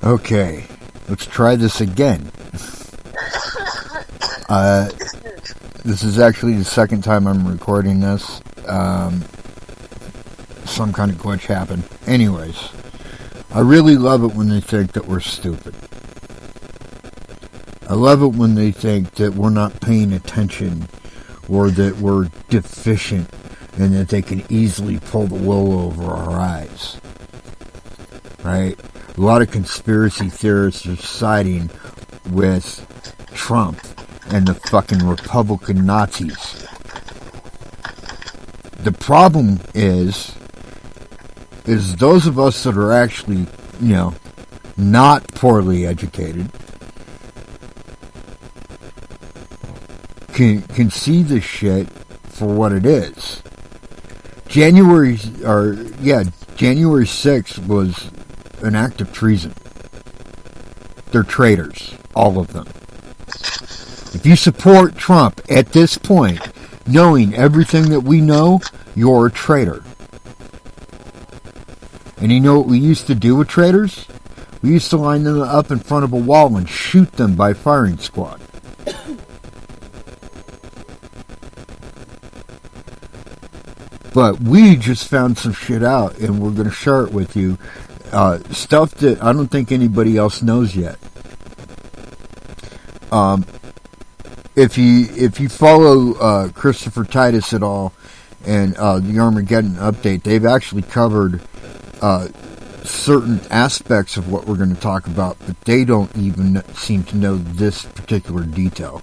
Okay, let's try this again. This is actually the second time I'm recording this. Some kind of glitch happened. Anyways, I really love it when they think that we're stupid. I love it when they think that we're not paying attention or that we're deficient and that they can easily pull the wool over our eyes. Right? A lot of conspiracy theorists are siding with Trump and the fucking Republican Nazis. The problem is those of us that are actually, not poorly educated can see this shit for what it is. January 6th was an act of treason. They're traitors, all of them. If you support Trump at this point, knowing everything that we know, you're a traitor. And you know what we used to do with traitors? We used to line them up in front of a wall and shoot them by firing squad. But we just found some shit out, and we're going to share it with you. Stuff that I don't think anybody else knows yet. If you follow Christopher Titus at all and the Armageddon Update, they've actually covered certain aspects of what we're going to talk about, but they don't even seem to know this particular detail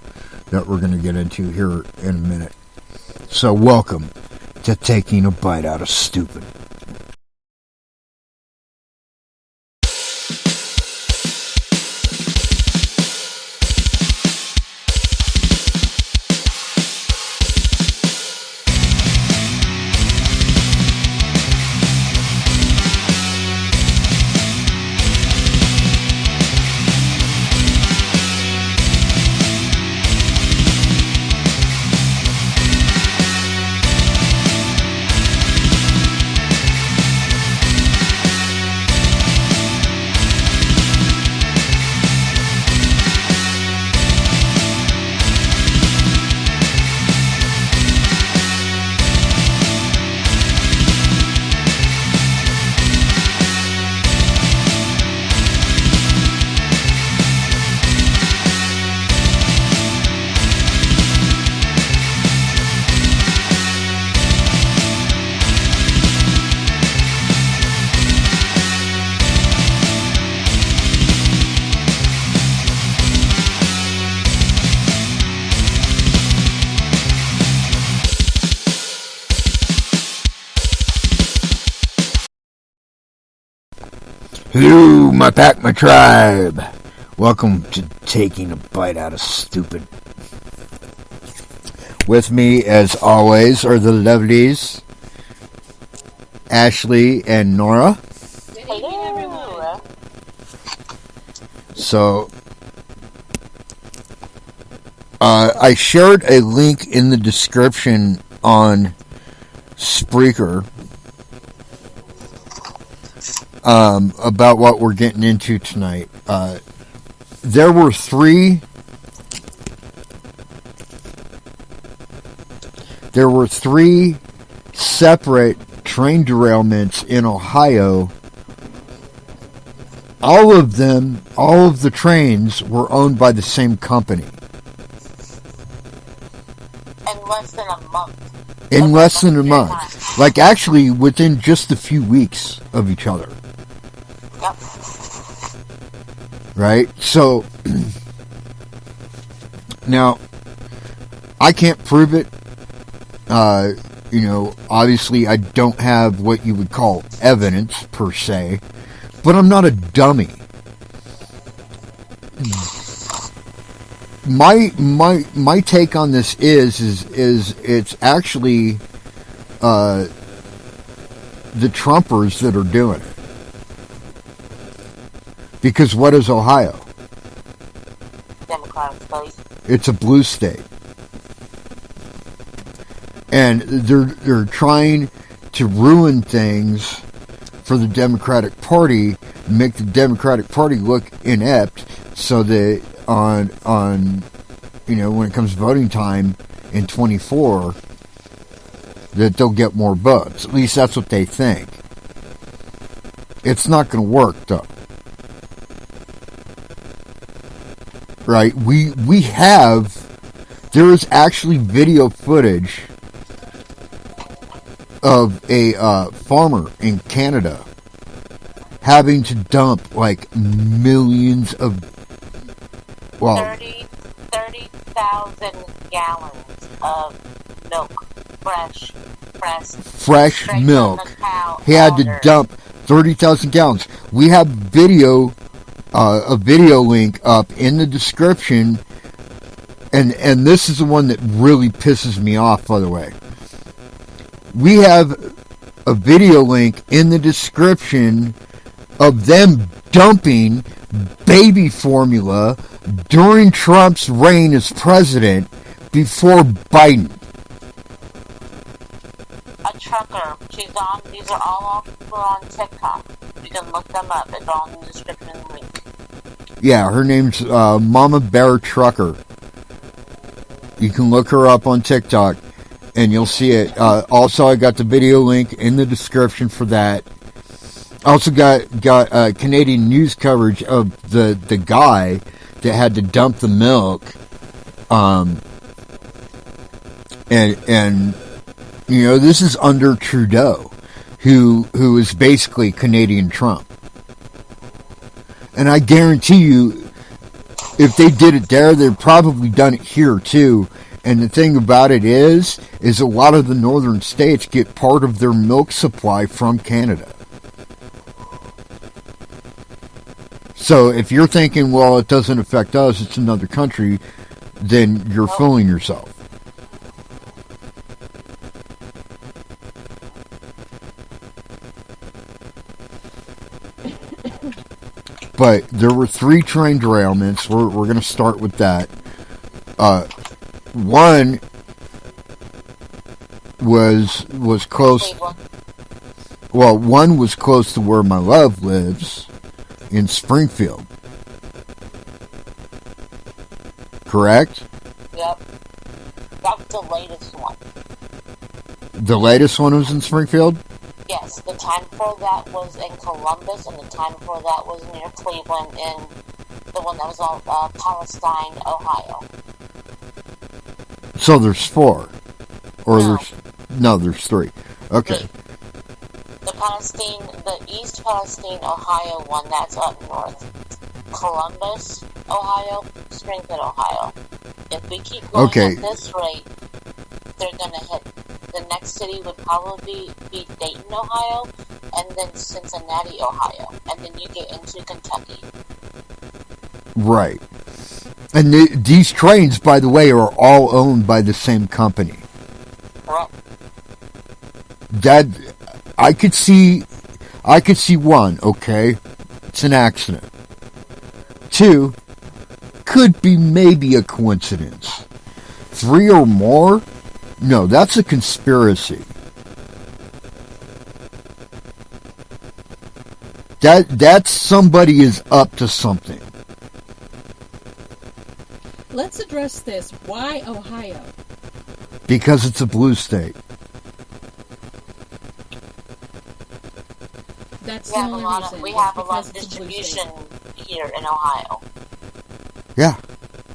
that we're going to get into here in a minute. So welcome to Taking a Bite Out of Stupid. Hello, my pack, my tribe. Welcome to Taking a Bite Out of Stupid. With me, as always, are the lovelies, Ashley and Nora. Hello, everyone. So, I shared a link in the description on Spreaker about what we're getting into tonight. There were three separate train derailments in Ohio. All of the trains were owned by the same company. In less than a month. Like, actually, within just a few weeks of each other. Yep. Right? So, now, I can't prove it. Obviously, I don't have what you would call evidence, per se. But I'm not a dummy. My take on this is it's actually the Trumpers that are doing it. Because what is Ohio? Democratic state. It's a blue state. And they're trying to ruin things for the Democratic Party, make the Democratic Party look inept, so that on when it comes to voting time in 24, that they'll get more votes. At least that's what they think. It's not going to work, though. Right? There is actually video footage of a farmer in Canada having to dump like millions of 30,000 gallons of milk, fresh milk. He had to dump 30,000 gallons. We have a video link up in the description, and this is the one that really pisses me off, by the way. We have a video link in the description of them dumping baby formula during Trump's reign as president before Biden. A trucker. These are all on TikTok. You can look them up. It's all in the description link. Yeah, her name's Mama Bear Trucker. You can look her up on TikTok, and you'll see it. Also, I got the video link in the description for that. Also got Canadian news coverage of the guy that had to dump the milk, and this is under Trudeau, who is basically Canadian Trump. And I guarantee you, if they did it there, they've probably done it here too. And the thing about it is a lot of the northern states get part of their milk supply from Canada. So if you're thinking, well, it doesn't affect us, it's another country, then you're fooling yourself. But there were 3 train derailments. We're going to start with that. One was close. Well, one was close to where my love lives, in Springfield. Correct? Yep. That's the latest one. The latest one was in Springfield? Yes, the time before that was in Columbus, and the time before that was near Cleveland, in the one that was on Palestine, Ohio. So there's 4. Or there's 3. Okay. The East Palestine, Ohio one, that's up north. Columbus, Ohio, Springfield, Ohio. If we keep going at this rate, they're going to hit. The next city would probably be Dayton, Ohio, and then Cincinnati, Ohio. And then you get into Kentucky. Right. And these trains, by the way, are all owned by the same company. Correct. That I could see one, okay? It's an accident. 2, could be maybe a coincidence. 3 or more? No, that's a conspiracy. That's somebody is up to something. Let's address this. Why Ohio? Because it's a blue state. That's the only reason. We have a lot of distribution here in Ohio. Yeah.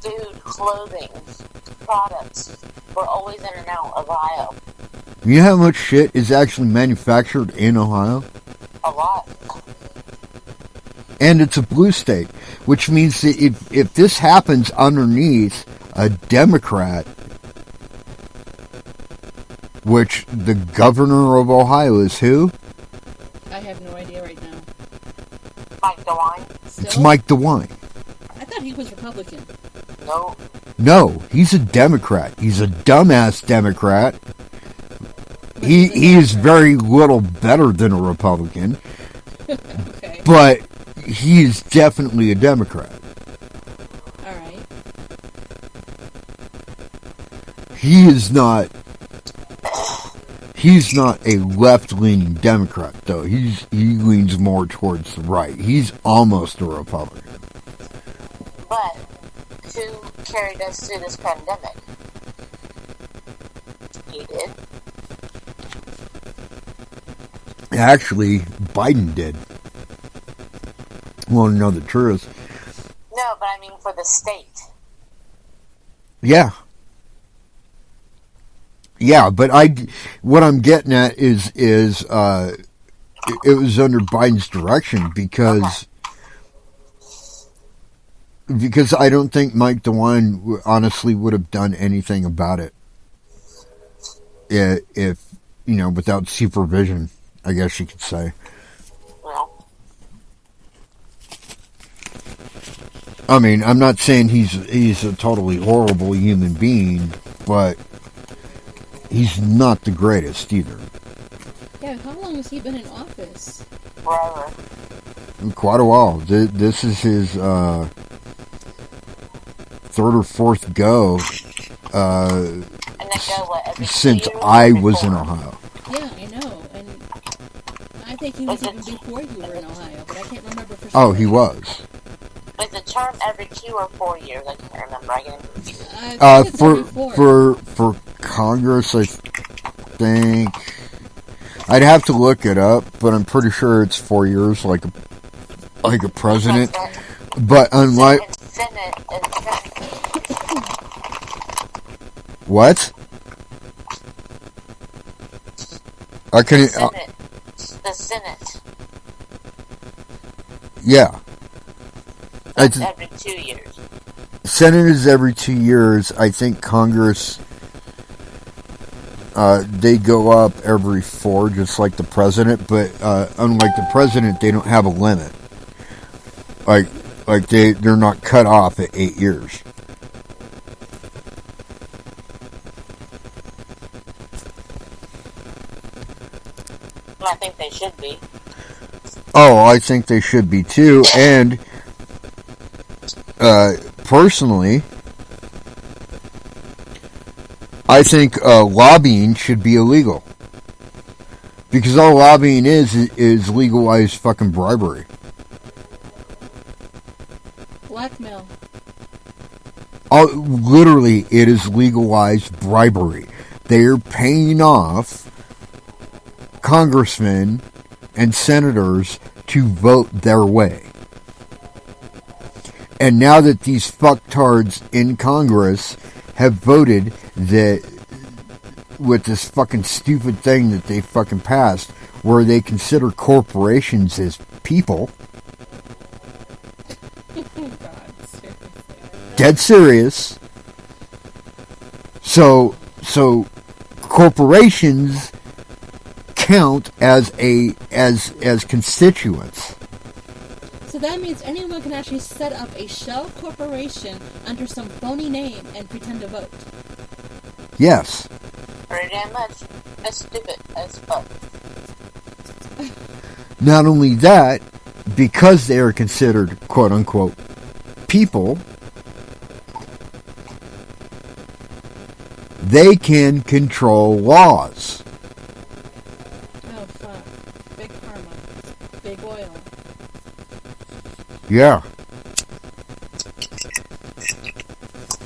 Food, clothing, products. We're always in and out of Ohio. You know how much shit is actually manufactured in Ohio? A lot. And it's a blue state, which means that if this happens underneath a Democrat, which the governor of Ohio is who? I have no idea right now. Mike DeWine? It's Mike DeWine. I thought he was Republican. No, he's a Democrat. He's a dumbass Democrat. He is very little better than a Republican. Okay. But he is definitely a Democrat. All right. He is not He's not a left-leaning Democrat, though. He leans more towards the right. He's almost a Republican. But who carried us through this pandemic? He did. Actually, Biden did. Want to know the truth? No, but I mean for the state. Yeah. Yeah, but what I'm getting at is it was under Biden's direction because I don't think Mike DeWine honestly would have done anything about it if without supervision, I guess you could say. Well, I mean, I'm not saying he's a totally horrible human being, but he's not the greatest either. Yeah, how long has he been in office? forever. Quite a while. This is his third or fourth go And then go, what, every 2 since years? I Every was 4? in Ohio. Yeah, I know. And I think he was Was even it- before you were in Ohio, but I can't remember for sure. Oh, he was. Was the term every 2 or 4 years? I can't remember. I get confused. I think it's every four. For Congress, I think I'd have to look it up, but I'm pretty sure it's 4 years, like a president. But unlike Senate what? I can. the Senate. Yeah. That's every 2 years. Senate is every 2 years. I think Congress, they go up every 4, just like the president. But unlike the president, they don't have a limit. Like they're not cut off at 8 years. I think they should be. Oh, I think they should be too. And personally, I think lobbying should be illegal. Because all lobbying is legalized fucking bribery. Blackmail. Literally, it is legalized bribery. They're paying off congressmen and senators to vote their way. And now that these fucktards in Congress have voted that with this fucking stupid thing that they fucking passed, where they consider corporations as people, God, seriously. dead serious. So corporations count as constituents. So that means anyone can actually set up a shell corporation under some phony name and pretend to vote. Yes. Pretty damn much. That's stupid as fuck. Not only that, because they are considered quote unquote people, they can control laws. Oh, fuck. Big pharma. Big oil. Yeah.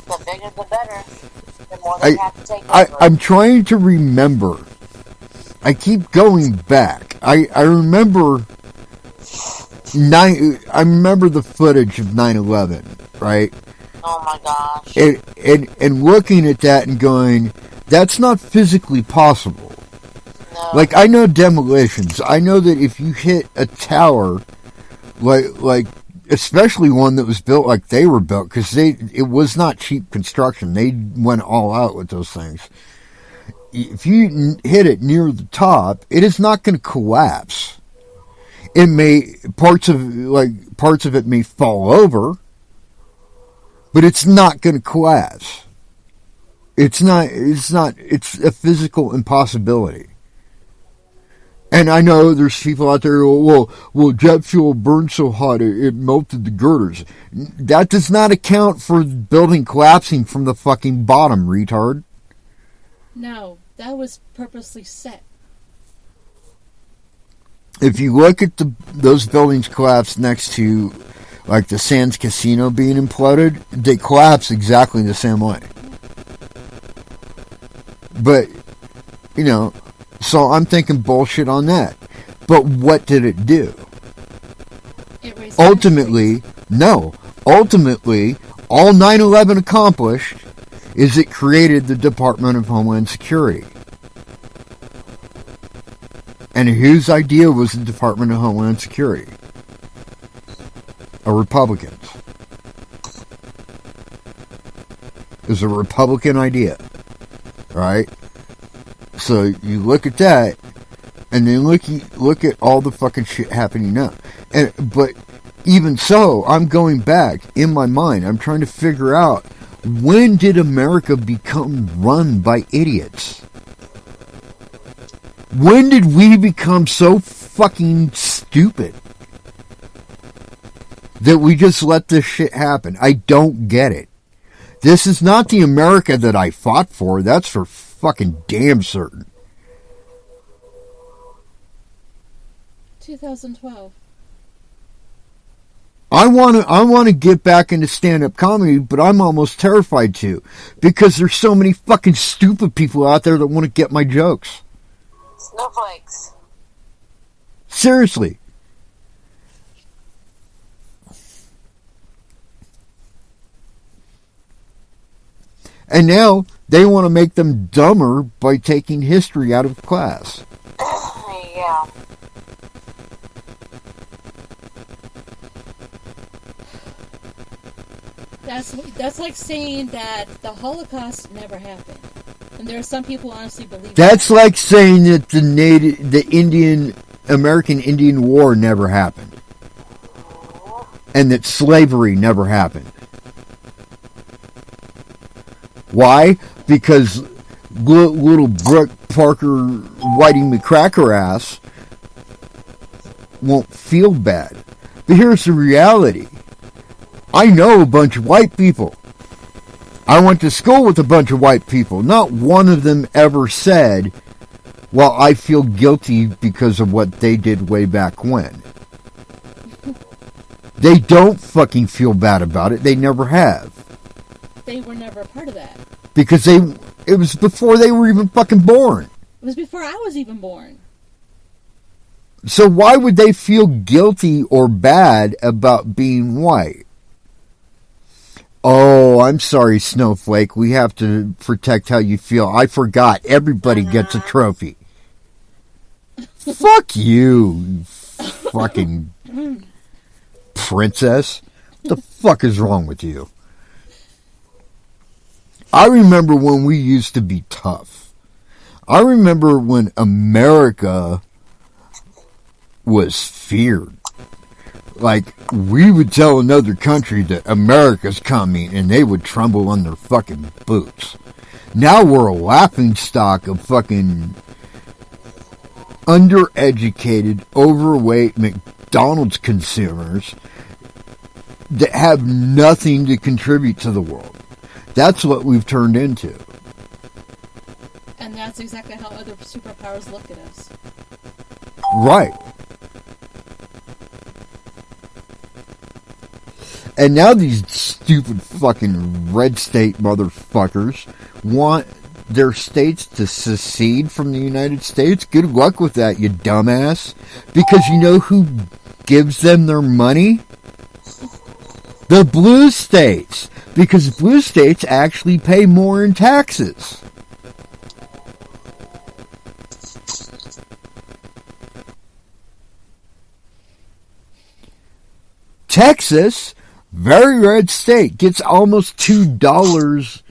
The bigger the better. The more they have to take over. I'm trying to remember. I keep going back. I remember I remember the footage of 9/11, right? Oh my gosh. And looking at that and going, that's not physically possible. No. Like, I know demolitions. I know that if you hit a tower, like especially one that was built like they were built, because it was not cheap construction. They went all out with those things. If you hit it near the top, it is not going to collapse. It may parts of it may fall over, but it's not going to collapse. It's a physical impossibility. And I know there's people out there, well, jet fuel burned so hot it melted the girders. That does not account for the building collapsing from the fucking bottom, retard. No, that was purposely set if you look at those buildings collapse next to, like, the Sands Casino being imploded, they collapse exactly the same way. But, you know, so I'm thinking bullshit on that. But what did it do? Ultimately, no. Ultimately, all 9/11 accomplished is it created the Department of Homeland Security. And whose idea was the Department of Homeland Security? A Republican's. It was a Republican idea. Right? So you look at that, and then look at all the fucking shit happening now. But even so, I'm going back in my mind. I'm trying to figure out, when did America become run by idiots? When did we become so fucking stupid that we just let this shit happen? I don't get it. This is not the America that I fought for. That's for fucking damn certain. 2012. I want to get back into stand-up comedy, but I'm almost terrified to, because there's so many fucking stupid people out there that want to get my jokes. Snowflakes. Seriously. And now they want to make them dumber by taking history out of class. Yeah. That's like saying that the Holocaust never happened, and there are some people who honestly believe that's like saying that the American Indian War never happened, and that slavery never happened. Why? Because little Brooke Parker Whitey McCracker ass won't feel bad. But here's the reality. I know a bunch of white people. I went to school with a bunch of white people. Not one of them ever said, well, I feel guilty because of what they did way back when. They don't fucking feel bad about it. They never have. They were never a part of that. Because it was before they were even fucking born. It was before I was even born. So why would they feel guilty or bad about being white? Oh, I'm sorry, Snowflake. We have to protect how you feel. I forgot. Everybody gets a trophy. Fuck you, you fucking princess. What the fuck is wrong with you? I remember when we used to be tough. I remember when America was feared. Like, we would tell another country that America's coming, and they would tremble on their fucking boots. Now we're a laughingstock of fucking undereducated, overweight McDonald's consumers that have nothing to contribute to the world. That's what we've turned into. And that's exactly how other superpowers look at us. Right. And now these stupid fucking red state motherfuckers want their states to secede from the United States. Good luck with that, you dumbass. Because you know who gives them their money? The blue states. Because blue states actually pay more in taxes. Texas, very red state, gets almost $2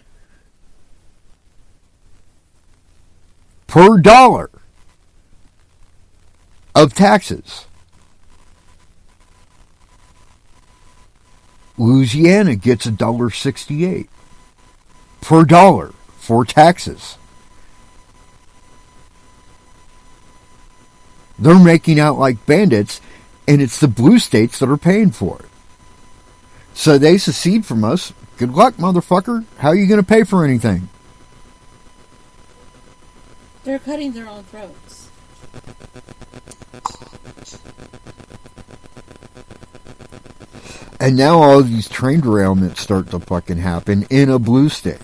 per dollar of taxes. Louisiana gets $1.68 per dollar for taxes. They're making out like bandits, and it's the blue states that are paying for it. So they secede from us. Good luck, motherfucker. How are you going to pay for anything? They're cutting their own throats. And now all of these train derailments start to fucking happen in a blue state.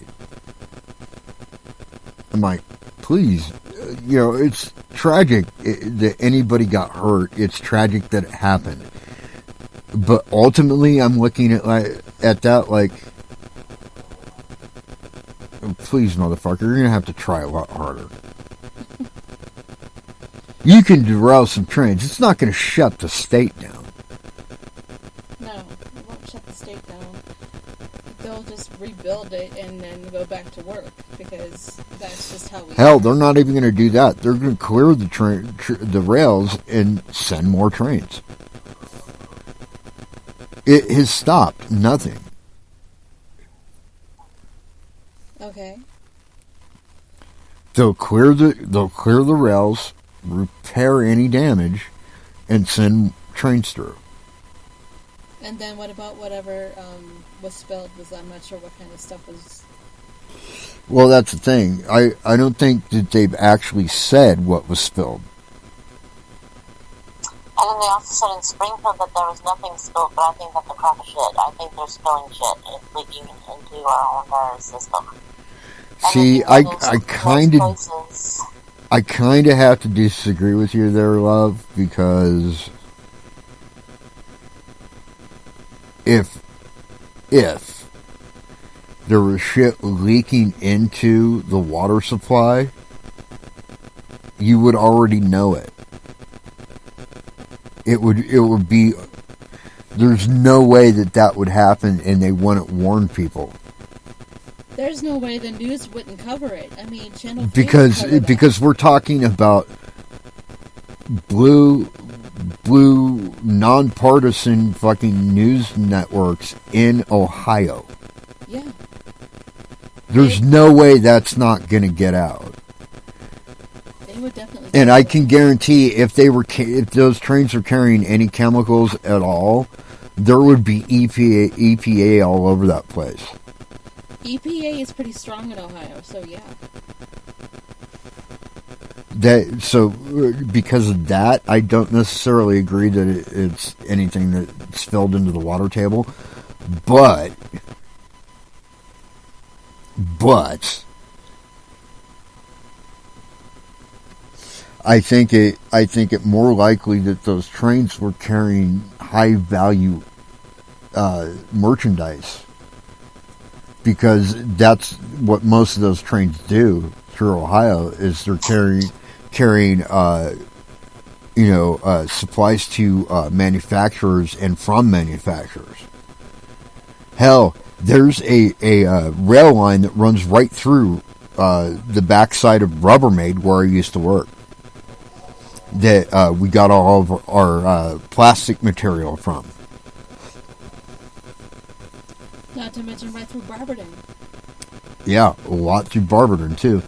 I'm like, please, it's tragic that anybody got hurt. It's tragic that it happened. But ultimately, I'm looking at that like, please, motherfucker, you're going to have to try a lot harder. You can derail some trains. It's not going to shut the state down. No, it won't shut the state down. They'll just rebuild it and then go back to work because that's just how we. Hell, they're not even going to do that. They're going to clear the rails and send more trains. It has stopped nothing. Okay. They'll clear the rails, repair any damage, and send trains through. And then what about whatever was spilled? I'm not sure what kind of stuff was. Well, that's the thing. I don't think that they've actually said what was spilled. And then they also said in Springfield that there was nothing spilled, but I think that's a crock of shit. I think they're spilling shit and leaking into our own system. See, I kind of have to disagree with you there, love, because if there was shit leaking into the water supply, you would already know it. It would be. There's no way that would happen, and they wouldn't warn people. There's no way the news wouldn't cover it. I mean, Channel 3 because we're talking about blue nonpartisan fucking news networks in Ohio. Yeah. There's no way that's not going to get out. They would definitely. And I can guarantee if those trains are carrying any chemicals at all, there would be EPA all over that place. EPA is pretty strong in Ohio, so yeah. Because of that, I don't necessarily agree that it's anything that's spilled into the water table, but I think it more likely that those trains were carrying high value merchandise, because that's what most of those trains do through Ohio, is they're carrying supplies to manufacturers and from manufacturers. Hell, there's a rail line that runs right through the backside of Rubbermaid, where I used to work, that we got all of our plastic material from. Not to mention right through Barberton. Yeah, a lot through Barberton, too.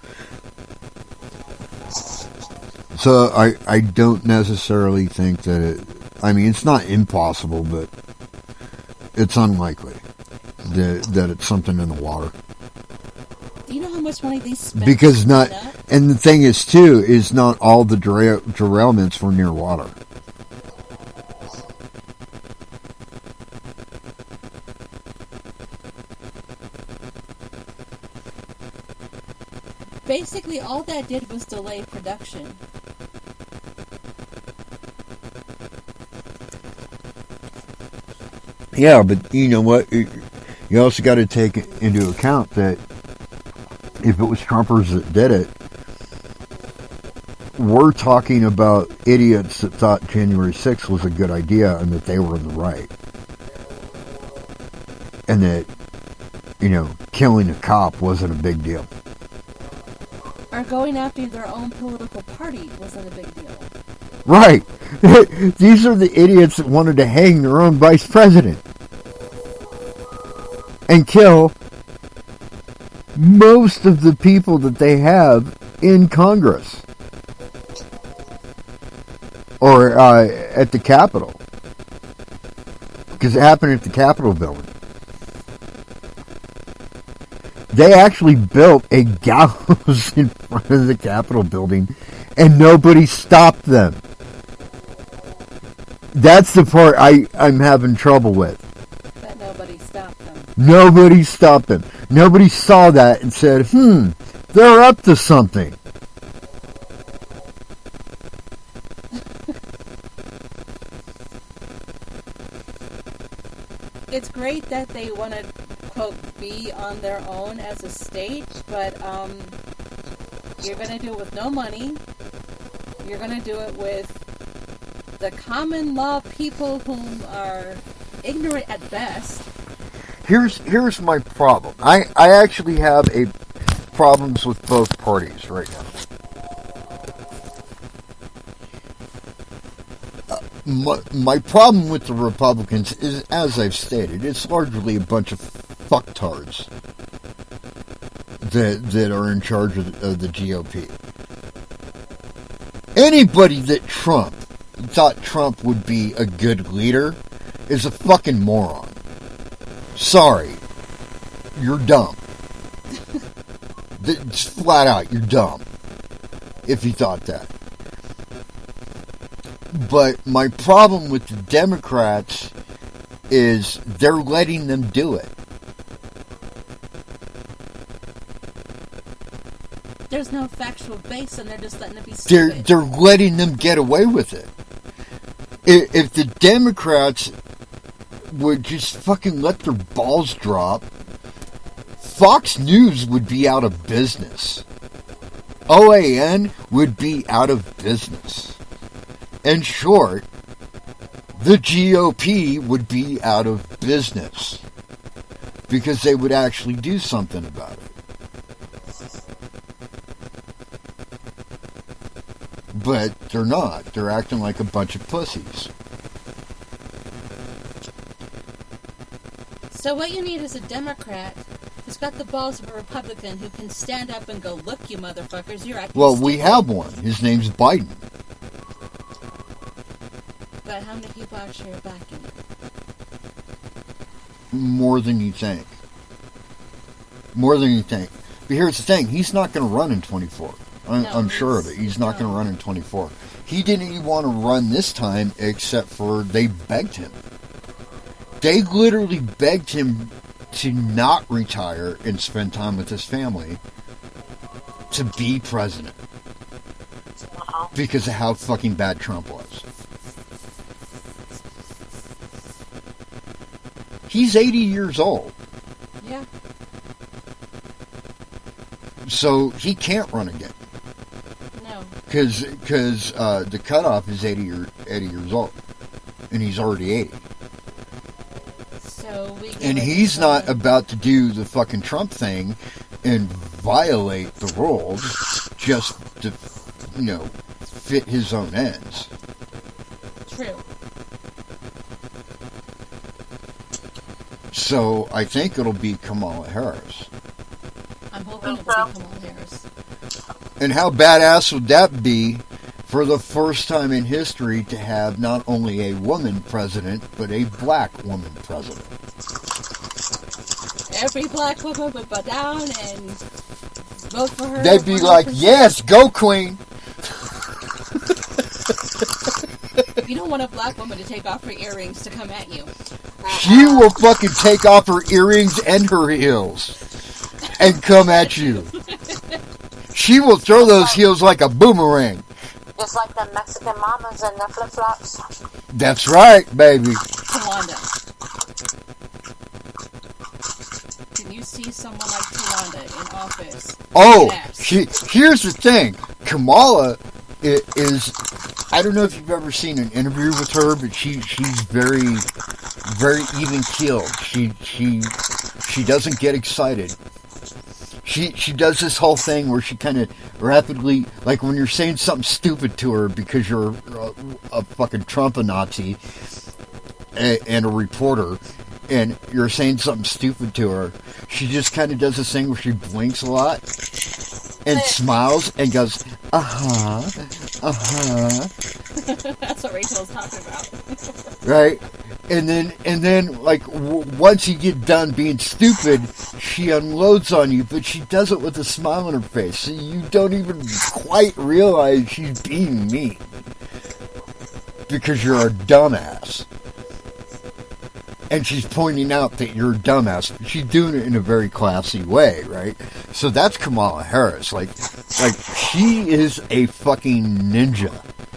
So I don't necessarily think that it's not impossible, but it's unlikely that it's something in the water. Do you know how much money these spent? Because and the thing is, too, is not all the derailments were near water. Basically, all that did was delay production. Yeah, but you know what? You also got to take into account that if it was Trumpers that did it, we're talking about idiots that thought January 6th was a good idea and that they were in the right. And that, killing a cop wasn't a big deal. Or going after their own political party wasn't a big deal. Right. These are the idiots that wanted to hang their own vice president and kill most of the people that they have in Congress or at the Capitol, because it happened at the Capitol building. They actually built a gallows in front of the Capitol building, and nobody stopped them. That's the part I'm having trouble with. That nobody stopped them. Nobody stopped them. Nobody saw that and said, they're up to something. It's great that they want to, quote, be on their own as a state, but you're going to do it with no money. You're going to do it with the common law people whom are ignorant at best. Here's my problem. I actually have problems with both parties right now. My problem with the Republicans is, as I've stated, it's largely a bunch of fucktards that are in charge of the GOP. Anybody that thought Trump would be a good leader is a fucking moron. Sorry. You're dumb. It's flat out, you're dumb. If you thought that. But my problem with the Democrats is they're letting them do it. There's no factual base, and they're just letting it be stupid. They're letting them get away with it. If the Democrats would just fucking let their balls drop, Fox News would be out of business. OAN would be out of business. In short, the GOP would be out of business because they would actually do something about it. But they're not. They're acting like a bunch of pussies. So what you need is a Democrat who's got the balls of a Republican who can stand up and go, "Look, you motherfuckers, you're acting stupid." We have one. His name's Biden. But how many people actually are backing it? More than you think. More than you think. But here's the thing. He's not going to run in 24. I'm sure of it. He's not going to run in 24. He didn't even want to run this time except for they begged him. They literally begged him to not retire and spend time with his family to be president. Because of how fucking bad Trump was. He's 80 years old. Yeah. So he can't run again. No. Because the cutoff is 80 years old. And he's already 80. So and he's not about to do the fucking Trump thing and violate the rules just to, fit his own ends. True. So I think it'll be Kamala Harris. I'm hoping it'll be Kamala Harris. And how badass would that be for the first time in history to have not only a woman president, but a black woman president? Every black woman would bow down and vote for her. They'd be 100%. Like, yes, go queen. You don't want a black woman to take off her earrings to come at you. She will fucking take off her earrings and her heels and come at you. She will throw those heels like a boomerang. Just like the Mexican mamas and their flip-flops. That's right, baby. Tawanda. Can you see someone like Tawanda in office? Oh, here's the thing. Kamala is... I don't know if you've ever seen an interview with her, but she's very, very even-keeled. She doesn't get excited. She does this whole thing where she kind of rapidly, like when you're saying something stupid to her because you're a fucking Trump-a-Nazi and a reporter, and you're saying something stupid to her, she just kind of does this thing where she blinks a lot and smiles and goes, uh-huh. That's what Rachel's talking about. Right? And then, like, once you get done being stupid, she unloads on you, but she does it with a smile on her face, so you don't even quite realize she's being mean. because you're a dumbass. And she's pointing out that you're a dumbass. But she's doing it in a very classy way, right? So that's Kamala Harris. Like she is a fucking ninja,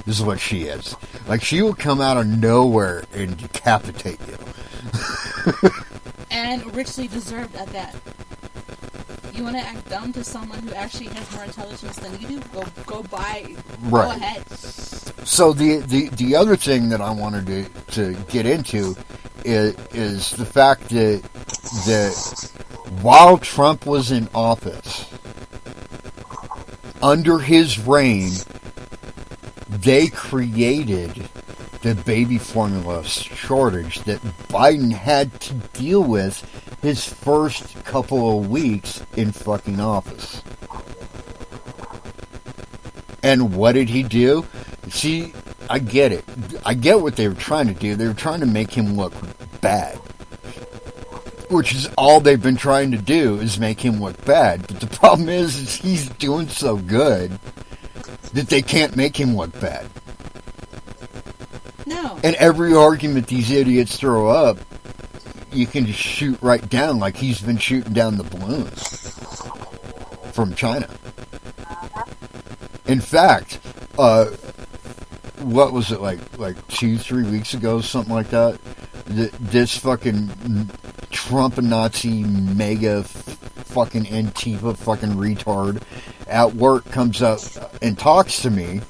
is what she is. Like, she will come out of nowhere and decapitate you. And richly deserved at that. You want to act dumb to someone who actually has more intelligence than you do? Go right. Go ahead. So the other thing that I wanted to get into is the fact that while Trump was in office, under his reign, they created the baby formula shortage that Biden had to deal with his first couple of weeks in fucking office. And what did he do? See, I get it. I get what they were trying to do. They were trying to make him look bad. Which is all they've been trying to do, is make him look bad. But the problem is he's doing so good that they can't make him look bad. No. And every argument these idiots throw up, you can just shoot right down, like he's been shooting down the balloons from China. In fact, what was it, like 2-3 weeks ago, something like that? This fucking Trump Nazi mega fucking Antifa fucking retard at work comes up and talks to me,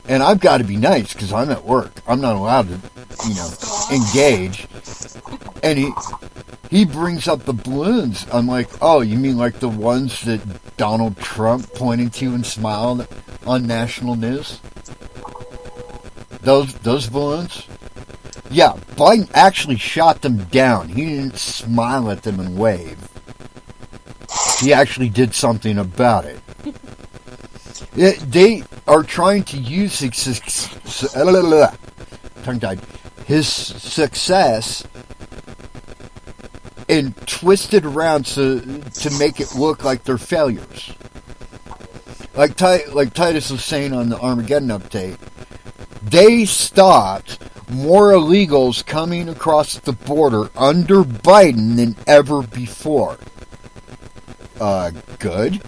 and I've got to be nice because I'm at work. I'm not allowed to, engage. And he brings up the balloons. I'm like, oh, you mean like the ones that Donald Trump pointed to and smiled on national news? Those balloons? Yeah, Biden actually shot them down. He didn't smile at them and wave. He actually did something about it. They are trying to use his success and twist it around to make it look like they're failures. Like Titus was saying on the Armageddon update, they stopped more illegals coming across the border under Biden than ever before. Good.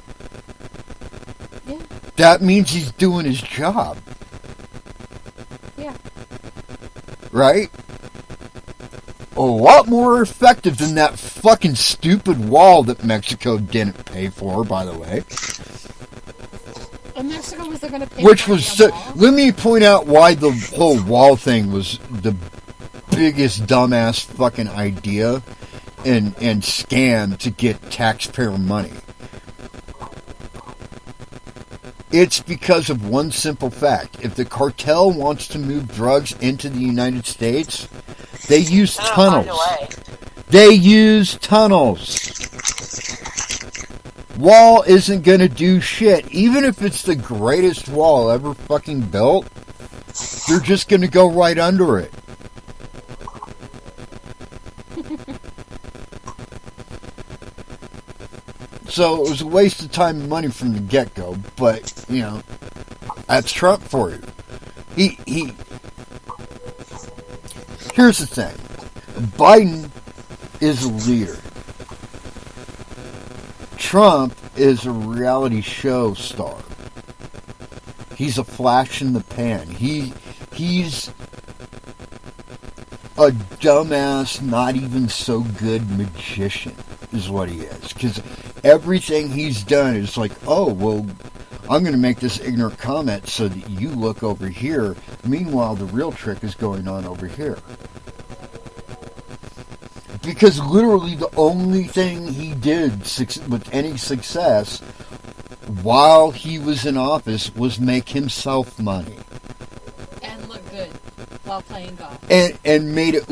Yeah. That means he's doing his job. Yeah. Right? A lot more effective than that fucking stupid wall that Mexico didn't pay for, by the way. And Mexico was going to pay Which for was the wall? let me point out why the whole wall thing was the biggest dumbass fucking idea and scam to get taxpayer money. It's because of one simple fact. If the cartel wants to move drugs into the United States, they use tunnels. They use tunnels. Wall isn't going to do shit. Even if it's the greatest wall ever fucking built, they're just going to go right under it. So it was a waste of time and money from the get-go, but, that's Trump for you. Here's the thing. Biden is a leader. Trump is a reality show star. He's a flash in the pan. He's a dumbass, not even so good magician, is what he is. Because everything he's done is like, oh, well, I'm going to make this ignorant comment so that you look over here. Meanwhile, the real trick is going on over here. Because literally the only thing he did with any success while he was in office was make himself money. And look good while playing golf. And made it...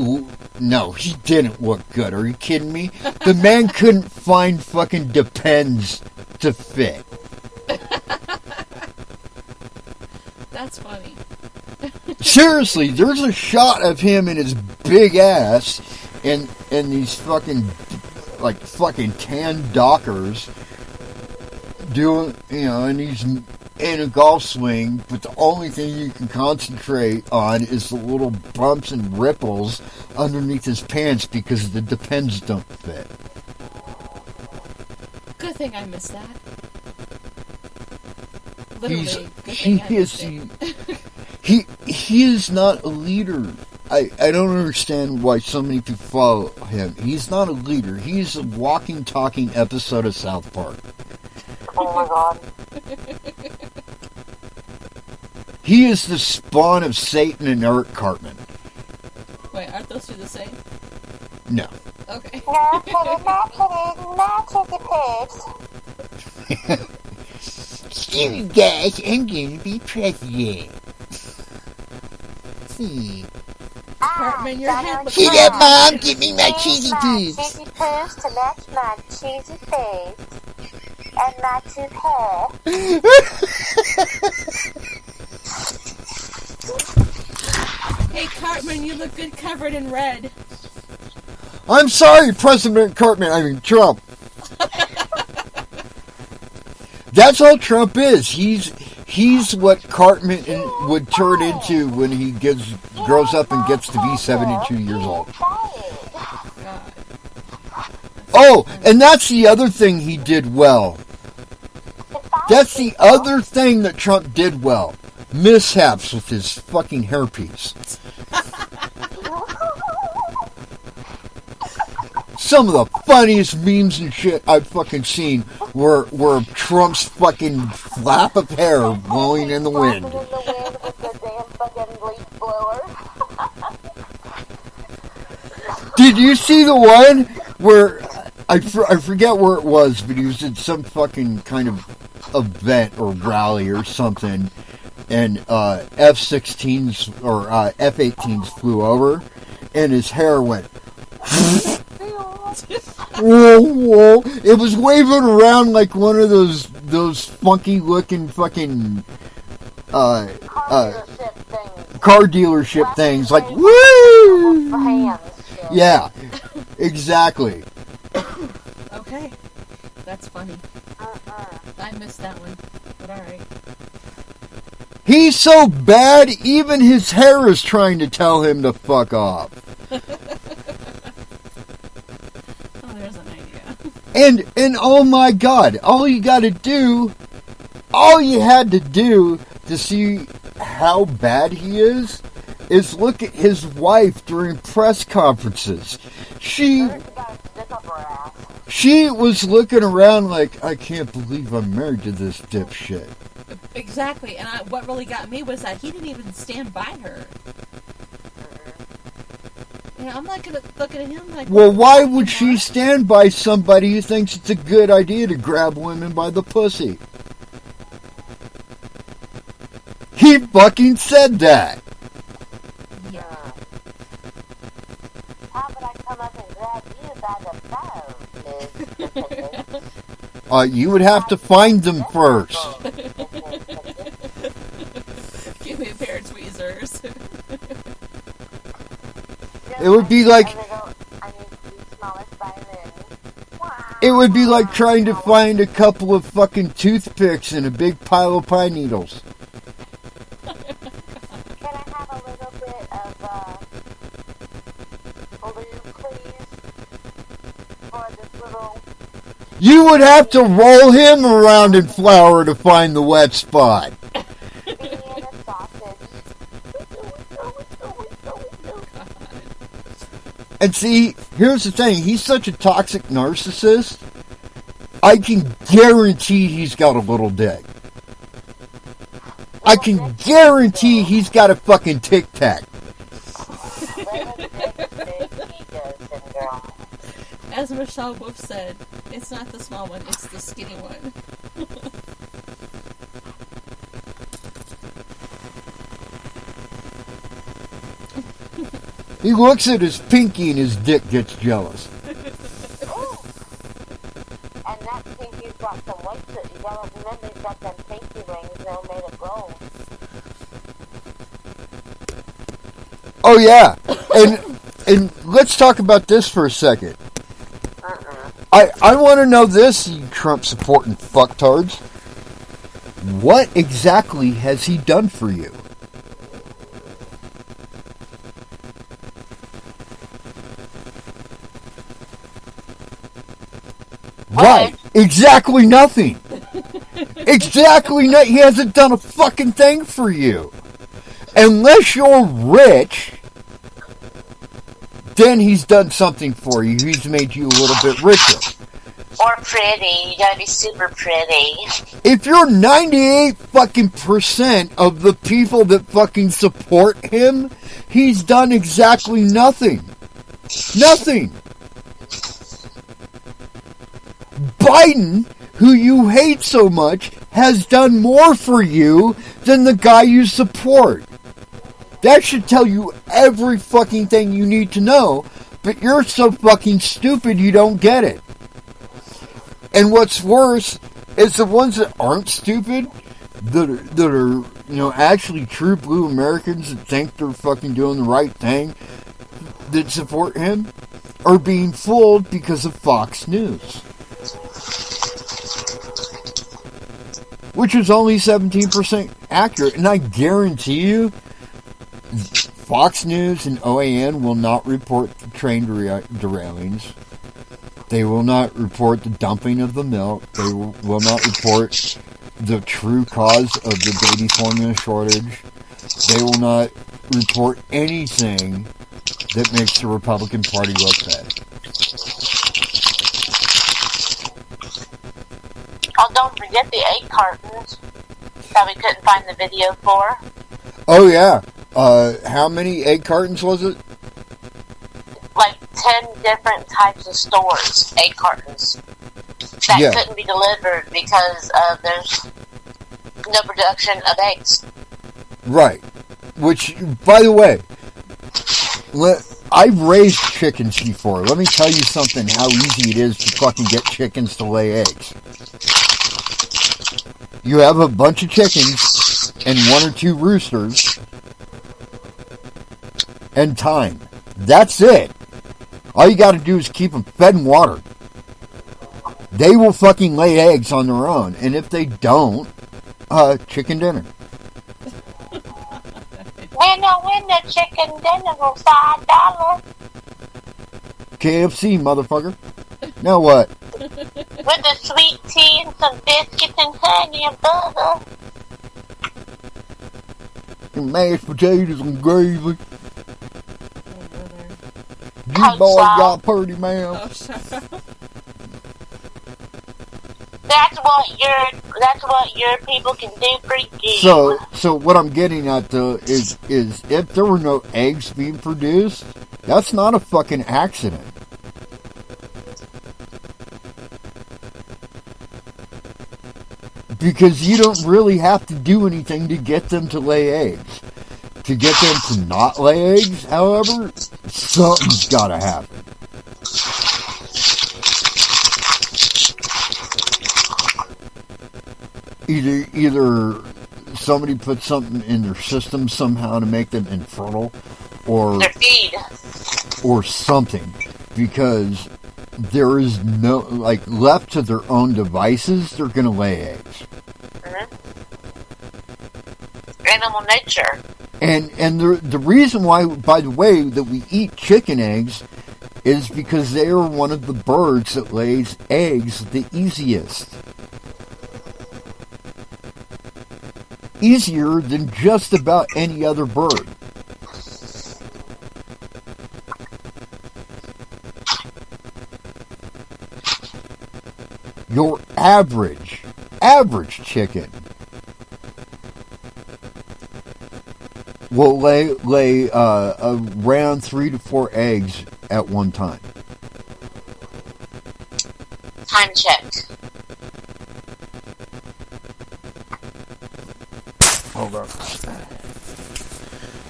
No, he didn't look good. Are you kidding me? The man couldn't find fucking Depends to fit. That's funny. Seriously, there's a shot of him and his big ass and these fucking tan dockers doing, and he's in a golf swing, but the only thing you can concentrate on is the little bumps and ripples underneath his pants because the Depends don't fit. Good thing I missed that. He is not a leader. I don't understand why so many people follow him. He's not a leader. He's a walking, talking episode of South Park. Oh my god. He is the spawn of Satan and Eric Cartman. Wait, aren't those two the same? No. Okay. Not kidding, pigs. You guys, I'm going to be president. Cartman, your head looks Shut up, Mom! Give me my cheesy Cheesy poops! poos to match my cheesy face and my tooth hair. Hey, Cartman, you look good covered in red. I'm sorry, President Cartman. I mean, Trump. That's all Trump is. He's what Cartman would turn into when he grows up and gets to be 72 years old. God. Oh, and that's the other thing he did well. That's the other thing that Trump did well. Mishaps with his fucking hairpiece. Some of the funniest memes and shit I've fucking seen were Trump's fucking flap of hair blowing in the wind. In the wind with the damn fucking leaf blower. Did you see the one where I forget where it was, but he was at some fucking kind of event or rally or something, and F-16s or F-18s flew over, and his hair went. Whoa, whoa! It was waving around like one of those funky looking fucking car dealership things, like woo! Yeah, exactly. Okay, that's funny. I missed that one, but alright. He's so bad, even his hair is trying to tell him to fuck off. Oh, there's an idea. And oh my god, all you had to do to see how bad he is look at his wife during press conferences. She was looking around like, I can't believe I'm married to this dipshit. Exactly, and what really got me was that he didn't even stand by her. And I'm like looking at him like... Well, why would she stand by somebody who thinks it's a good idea to grab women by the pussy? He fucking said that. Yeah. How would I come up and grab you by the phone? You would have to find them first. Give me a pair of tweezers. It would be like... It would be like trying to find a couple of fucking toothpicks in a big pile of pine needles. Can I have a little bit of blue, please? For this little... You would have to roll him around in flour to find the wet spot. And see, here's the thing. He's such a toxic narcissist. I can guarantee he's got a little dick. I can guarantee he's got a fucking Tic Tac. As Michelle Wolf said, it's not the small one, it's the skinny one. He looks at his pinky and his dick gets jealous. And that pinky's got some white that you gotta remember he's got them pinky rings now made of gold. Oh yeah, and let's talk about this for a second. I want to know this, you Trump supporting fucktards. What exactly has he done for you? Right. Exactly nothing. Exactly nothing. He hasn't done a fucking thing for you. Unless you're rich, then he's done something for you. He's made you a little bit richer. Or pretty. You gotta be super pretty. If you're 98 fucking % of the people that fucking support him, he's done exactly nothing. Nothing. Biden, who you hate so much, has done more for you than the guy you support. That should tell you every fucking thing you need to know, but you're so fucking stupid you don't get it. And what's worse is the ones that aren't stupid, that are actually true blue Americans that think they're fucking doing the right thing, that support him, are being fooled because of Fox News. Which is only 17% accurate, and I guarantee you, Fox News and OAN will not report the train derailings. They will not report the dumping of the milk. They will not report the true cause of the baby formula shortage. They will not report anything that makes the Republican Party look bad. Oh, don't forget the egg cartons that we couldn't find the video for. Oh, yeah. How many egg cartons was it? Like 10 different types of stores, egg cartons, that couldn't be delivered because there's no production of eggs. Right. Which, by the way, I've raised chickens before. Let me tell you something, how easy it is to fucking get chickens to lay eggs. You have a bunch of chickens and 1 or 2 roosters and time. That's it. All you gotta do is keep them fed and watered. They will fucking lay eggs on their own. And if they don't, chicken dinner. Winner, chicken dinner for $5. KFC, motherfucker. Now what? With a sweet tea and some biscuits and honey and butter. And mashed potatoes and gravy. You Coach boy Sal. got pretty man. That's what your people can do for you. So what I'm getting at though is if there were no eggs being produced, that's not a fucking accident. Because you don't really have to do anything to get them to lay eggs. To get them to not lay eggs, however, something's gotta happen. Either somebody puts something in their system somehow to make them infertile, or their feed, or something, because there is no, like, left to their own devices, they're gonna lay eggs. Mm-hmm. Animal nature. And the reason why, by the way, that we eat chicken eggs is because they are one of the birds that lays eggs the easiest. Easier than just about any other bird. Your average chicken will lay around 3 to 4 eggs at one time. Time check. Hold on.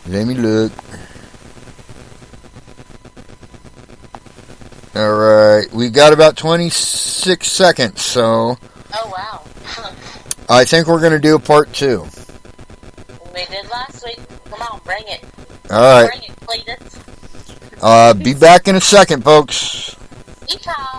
Let me look. Alright, we got about 26 seconds, so... Oh, wow. I think we're going to do a part 2. We did last week. Come on, bring it. Alright. Bring it, Cletus. Be back in a second, folks. Yeehaw.